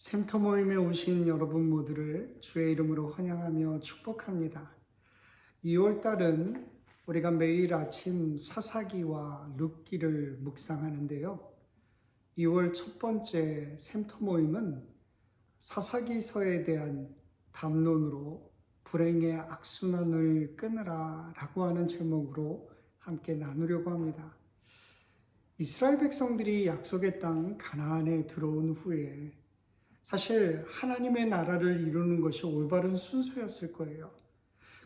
샘터 모임에 오신 여러분 모두를 주의 이름으로 환영하며 축복합니다. 2월 달은 우리가 매일 아침 사사기와 룻기를 묵상하는데요. 2월 첫 번째 샘터 모임은 사사기서에 대한 담론으로 불행의 악순환을 끊으라 라고 하는 제목으로 함께 나누려고 합니다. 이스라엘 백성들이 약속의 땅 가나안에 들어온 후에 사실 하나님의 나라를 이루는 것이 올바른 순서였을 거예요.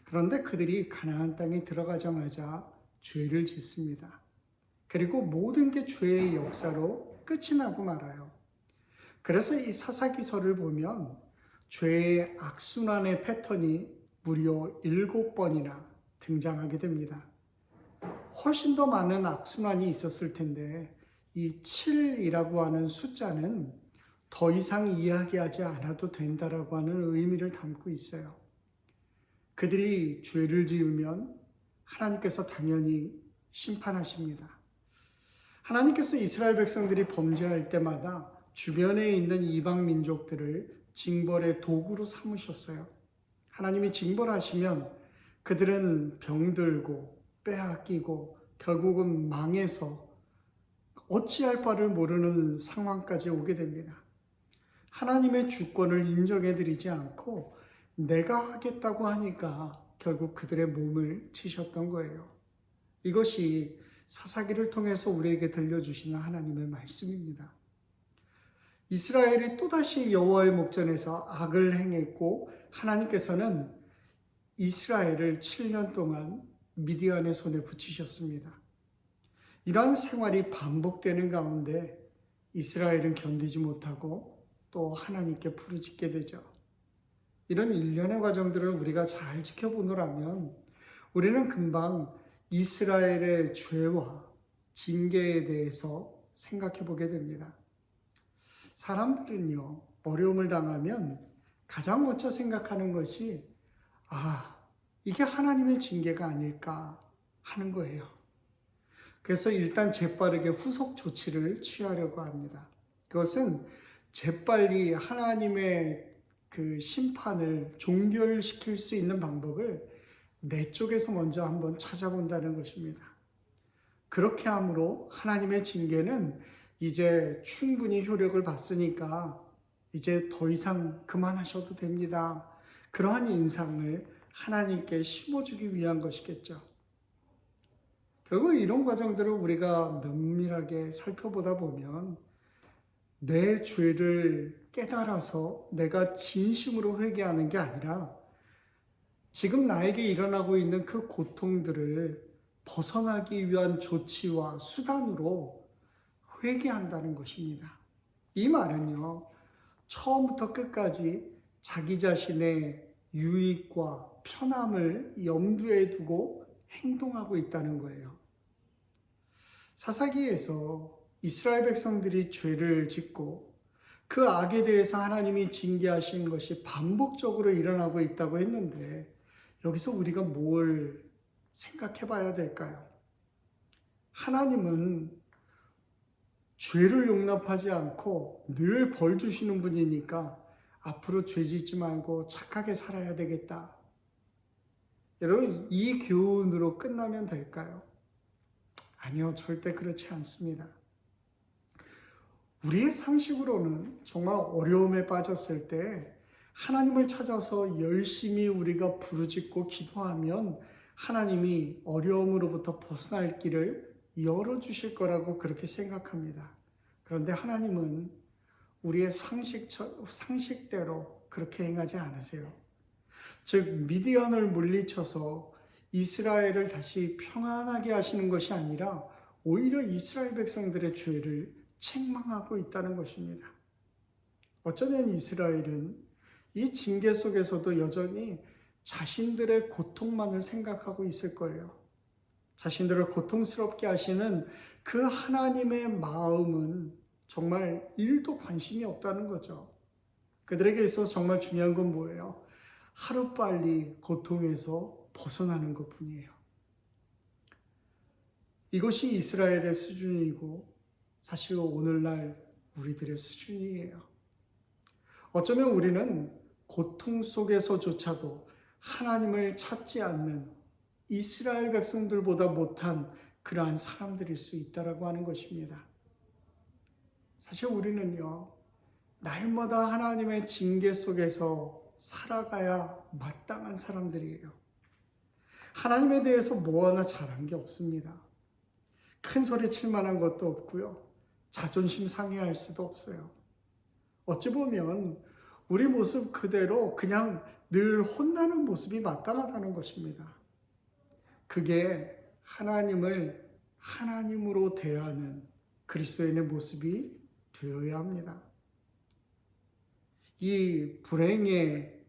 그런데 그들이 가나안 땅에 들어가자마자 죄를 짓습니다. 그리고 모든 게 죄의 역사로 끝이 나고 말아요. 그래서 이 사사기서를 보면 죄의 악순환의 패턴이 무려 7번이나 등장하게 됩니다. 훨씬 더 많은 악순환이 있었을 텐데 이 7이라고 하는 숫자는 더 이상 이야기하지 않아도 된다라고 하는 의미를 담고 있어요. 그들이 죄를 지으면 하나님께서 당연히 심판하십니다. 하나님께서 이스라엘 백성들이 범죄할 때마다 주변에 있는 이방 민족들을 징벌의 도구로 삼으셨어요. 하나님이 징벌하시면 그들은 병들고 빼앗기고 결국은 망해서 어찌할 바를 모르는 상황까지 오게 됩니다. 하나님의 주권을 인정해드리지 않고 내가 하겠다고 하니까 결국 그들의 몸을 치셨던 거예요. 이것이 사사기를 통해서 우리에게 들려주시는 하나님의 말씀입니다. 이스라엘이 또다시 여호와의 목전에서 악을 행했고 하나님께서는 이스라엘을 7년 동안 미디안의 손에 붙이셨습니다. 이러한 생활이 반복되는 가운데 이스라엘은 견디지 못하고 또 하나님께 부르짖게 되죠. 이런 일련의 과정들을 우리가 잘 지켜보노라면 우리는 금방 이스라엘의 죄와 징계에 대해서 생각해 보게 됩니다. 사람들은요, 어려움을 당하면 가장 먼저 생각하는 것이 이게 하나님의 징계가 아닐까 하는 거예요. 그래서 일단 재빠르게 후속 조치를 취하려고 합니다. 그것은 재빨리 하나님의 그 심판을 종결시킬 수 있는 방법을 내 쪽에서 먼저 한번 찾아본다는 것입니다. 그렇게 함으로 하나님의 징계는 이제 충분히 효력을 봤으니까 이제 더 이상 그만하셔도 됩니다. 그러한 인상을 하나님께 심어주기 위한 것이겠죠. 결국 이런 과정들을 우리가 면밀하게 살펴보다 보면 내 죄를 깨달아서 내가 진심으로 회개하는 게 아니라 지금 나에게 일어나고 있는 그 고통들을 벗어나기 위한 조치와 수단으로 회개한다는 것입니다. 이 말은요, 처음부터 끝까지 자기 자신의 유익과 편함을 염두에 두고 행동하고 있다는 거예요. 사사기에서 이스라엘 백성들이 죄를 짓고 그 악에 대해서 하나님이 징계하신 것이 반복적으로 일어나고 있다고 했는데 여기서 우리가 뭘 생각해 봐야 될까요? 하나님은 죄를 용납하지 않고 늘 벌 주시는 분이니까 앞으로 죄 짓지 말고 착하게 살아야 되겠다. 여러분, 이 교훈으로 끝나면 될까요? 아니요, 절대 그렇지 않습니다. 우리의 상식으로는 정말 어려움에 빠졌을 때 하나님을 찾아서 열심히 우리가 부르짖고 기도하면 하나님이 어려움으로부터 벗어날 길을 열어주실 거라고 그렇게 생각합니다. 그런데 하나님은 우리의 상식대로 그렇게 행하지 않으세요. 즉 미디안을 물리쳐서 이스라엘을 다시 평안하게 하시는 것이 아니라 오히려 이스라엘 백성들의 죄를 책망하고 있다는 것입니다. 어쩌면 이스라엘은 이 징계 속에서도 여전히 자신들의 고통만을 생각하고 있을 거예요. 자신들을 고통스럽게 하시는 그 하나님의 마음은 정말 1도 관심이 없다는 거죠. 그들에게 있어서 정말 중요한 건 뭐예요? 하루빨리 고통에서 벗어나는 것뿐이에요. 이것이 이스라엘의 수준이고 사실 오늘날 우리들의 수준이에요. 어쩌면 우리는 고통 속에서조차도 하나님을 찾지 않는 이스라엘 백성들보다 못한 그러한 사람들일 수 있다라고 하는 것입니다. 사실 우리는요, 날마다 하나님의 징계 속에서 살아가야 마땅한 사람들이에요. 하나님에 대해서 뭐 하나 잘한 게 없습니다. 큰 소리 칠 만한 것도 없고요. 자존심 상해할 수도 없어요. 어찌 보면 우리 모습 그대로 그냥 늘 혼나는 모습이 마땅하다는 것입니다. 그게 하나님을 하나님으로 대하는 그리스도인의 모습이 되어야 합니다. 이 불행의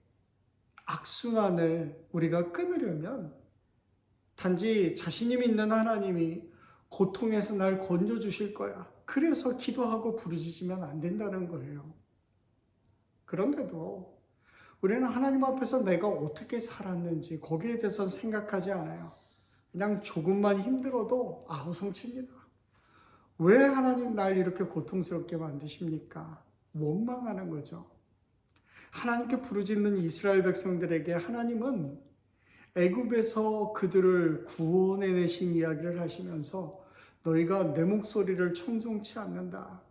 악순환을 우리가 끊으려면 단지 자신이 믿는 하나님이 고통에서 날 건져주실 거야, 그래서 기도하고 부르짖으면 안 된다는 거예요. 그런데도 우리는 하나님 앞에서 내가 어떻게 살았는지 거기에 대해서 생각하지 않아요. 그냥 조금만 힘들어도 아우성칩니다. 왜 하나님 날 이렇게 고통스럽게 만드십니까? 원망하는 거죠. 하나님께 부르짖는 이스라엘 백성들에게 하나님은 애굽에서 그들을 구원해내신 이야기를 하시면서 너희가 내 목소리를 청종치 않는다,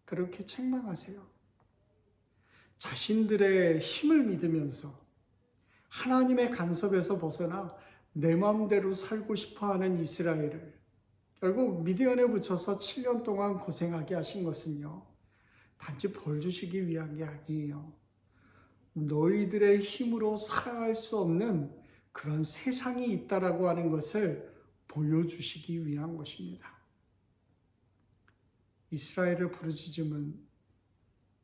그렇게 책망하세요. 자신들의 힘을 믿으면서 하나님의 간섭에서 벗어나 내 마음대로 살고 싶어하는 이스라엘을 결국 미디안에 붙여서 7년 동안 고생하게 하신 것은요, 단지 벌 주시기 위한 게 아니에요. 너희들의 힘으로 살아갈 수 없는 그런 세상이 있다라고 하는 것을 보여주시기 위한 것입니다. 이스라엘의 부르짖음은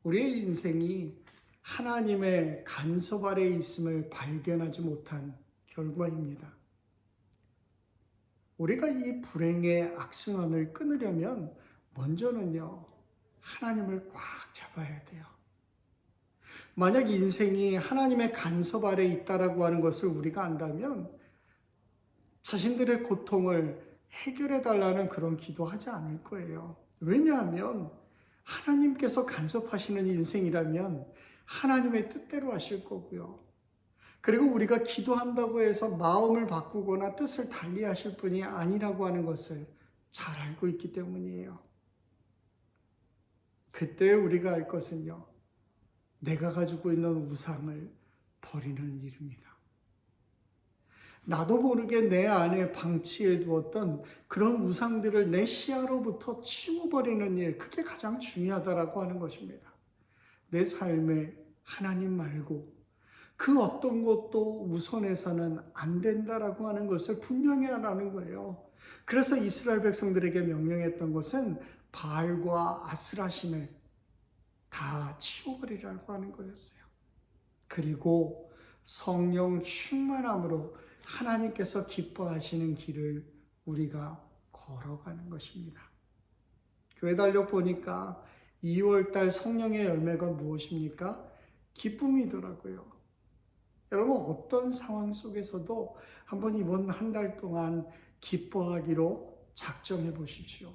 우리의 인생이 하나님의 간섭 아래에 있음을 발견하지 못한 결과입니다. 우리가 이 불행의 악순환을 끊으려면 먼저는요, 하나님을 꽉 잡아야 돼요. 만약 인생이 하나님의 간섭 아래에 있다라고 하는 것을 우리가 안다면 자신들의 고통을 해결해 달라는 그런 기도하지 않을 거예요. 왜냐하면 하나님께서 간섭하시는 인생이라면 하나님의 뜻대로 하실 거고요. 그리고 우리가 기도한다고 해서 마음을 바꾸거나 뜻을 달리 하실 분이 아니라고 하는 것을 잘 알고 있기 때문이에요. 그때 우리가 알 것은요, 내가 가지고 있는 우상을 버리는 일입니다. 나도 모르게 내 안에 방치해 두었던 그런 우상들을 내 시야로부터 치워버리는 일, 그게 가장 중요하다라고 하는 것입니다. 내 삶에 하나님 말고 그 어떤 것도 우선해서는 안 된다라고 하는 것을 분명히 하라는 거예요. 그래서 이스라엘 백성들에게 명령했던 것은 바알과 아스라신을 다 치워버리라고 하는 거였어요. 그리고 성령 충만함으로 하나님께서 기뻐하시는 길을 우리가 걸어가는 것입니다. 교회 달력 보니까 2월달 성령의 열매가 무엇입니까? 기쁨이더라고요. 여러분, 어떤 상황 속에서도 한번 이번 한 달 동안 기뻐하기로 작정해 보십시오.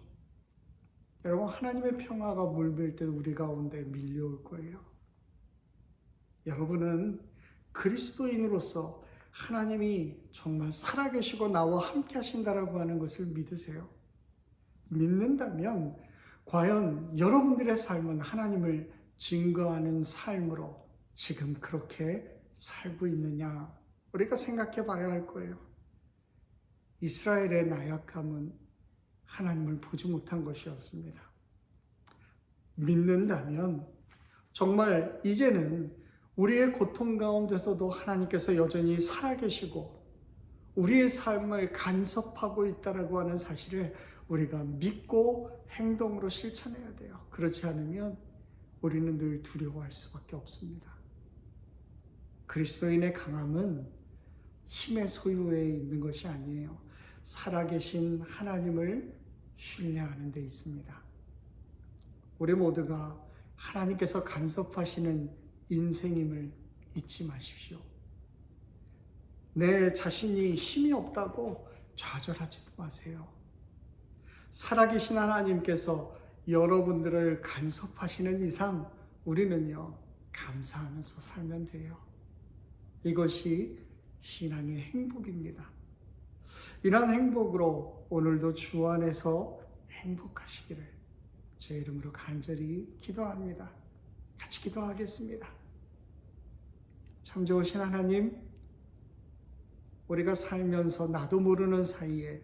여러분, 하나님의 평화가 물밀 때 우리 가운데 밀려올 거예요. 여러분은 그리스도인으로서 하나님이 정말 살아계시고 나와 함께 하신다라고 하는 것을 믿으세요. 믿는다면 과연 여러분들의 삶은 하나님을 증거하는 삶으로 지금 그렇게 살고 있느냐, 우리가 생각해 봐야 할 거예요. 이스라엘의 나약함은 하나님을 보지 못한 것이었습니다. 믿는다면 정말 이제는 우리의 고통 가운데서도 하나님께서 여전히 살아계시고 우리의 삶을 간섭하고 있다라고 하는 사실을 우리가 믿고 행동으로 실천해야 돼요. 그렇지 않으면 우리는 늘 두려워할 수밖에 없습니다. 그리스도인의 강함은 힘의 소유에 있는 것이 아니에요. 살아계신 하나님을 신뢰하는 데 있습니다. 우리 모두가 하나님께서 간섭하시는 인생임을 잊지 마십시오. 내 자신이 힘이 없다고 좌절하지도 마세요. 살아계신 하나님께서 여러분들을 간섭하시는 이상 우리는요, 감사하면서 살면 돼요. 이것이 신앙의 행복입니다. 이러한 행복으로 오늘도 주 안에서 행복하시기를 주의 이름으로 간절히 기도합니다. 같이 기도하겠습니다. 참 좋으신 하나님, 우리가 살면서 나도 모르는 사이에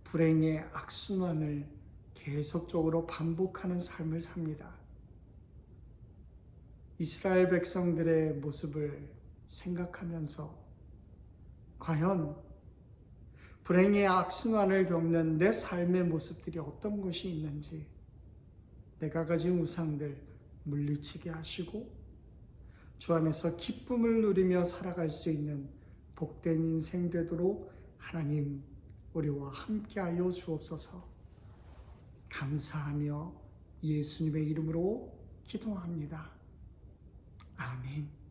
불행의 악순환을 계속적으로 반복하는 삶을 삽니다. 이스라엘 백성들의 모습을 생각하면서 과연 불행의 악순환을 겪는 내 삶의 모습들이 어떤 것이 있는지 내가 가진 우상들 물리치게 하시고 주 안에서 기쁨을 누리며 살아갈 수 있는 복된 인생 되도록 하나님 우리와 함께하여 주옵소서. 감사하며 예수님의 이름으로 기도합니다. 아멘.